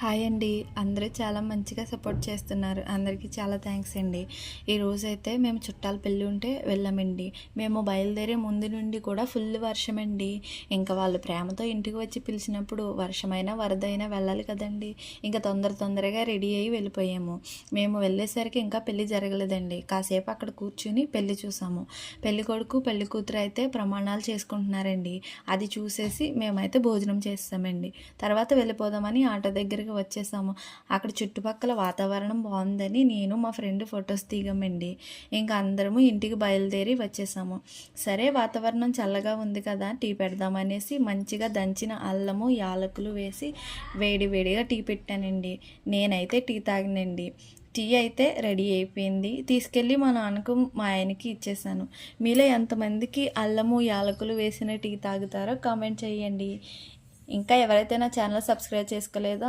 Hi అండి. అందరూ చాలా మంచిగా సపోర్ట్ చేస్తున్నారు. అందరికీ చాలా థ్యాంక్స్ అండి. ఈరోజైతే మేము చుట్టాల పెళ్ళి ఉంటే వెళ్ళామండి. మేము బయలుదేరే ముందు నుండి కూడా ఫుల్ వర్షమండి. ఇంకా వాళ్ళు ప్రేమతో ఇంటికి వచ్చి పిలిచినప్పుడు వర్షమైనా వరదైనా వెళ్ళాలి కదండి. ఇంకా తొందరగా రెడీ అయ్యి వెళ్ళిపోయాము. మేము వెళ్ళేసరికి ఇంకా పెళ్ళి జరగలేదండి. కాసేపు అక్కడ కూర్చుని పెళ్ళి చూసాము. పెళ్లి కొడుకు పెళ్లి కూతురు అయితే ప్రమాణాలు చేసుకుంటున్నారండి. అది చూసేసి మేమైతే భోజనం చేస్తామండి. తర్వాత వెళ్ళిపోదామని ఆటో దగ్గరికి వచ్చేసాము. అక్కడ చుట్టుపక్కల వాతావరణం బాగుందని నేను మా ఫ్రెండ్ ఫొటోస్ దిగామండి. ఇంకా అందరము ఇంటికి బయలుదేరి వచ్చేసాము. సరే వాతావరణం చల్లగా ఉంది కదా, టీ పెడదామనేసి మంచిగా దంచిన అల్లము యాలకులు వేసి వేడిగా టీ పెట్టానండి. నేనైతే టీ తాగినండి. టీ అయితే రెడీ అయిపోయింది. తీసుకెళ్ళి మా నాన్నకు మా ఆయనకి ఇచ్చేసాను. మీలో ఎంతమందికి అల్లము యాలకులు వేసిన టీ తాగుతారో కామెంట్ చేయండి. ఇంకా ఎవరైతే నా ఛానల్ సబ్స్క్రైబ్ చేసుకోలేదో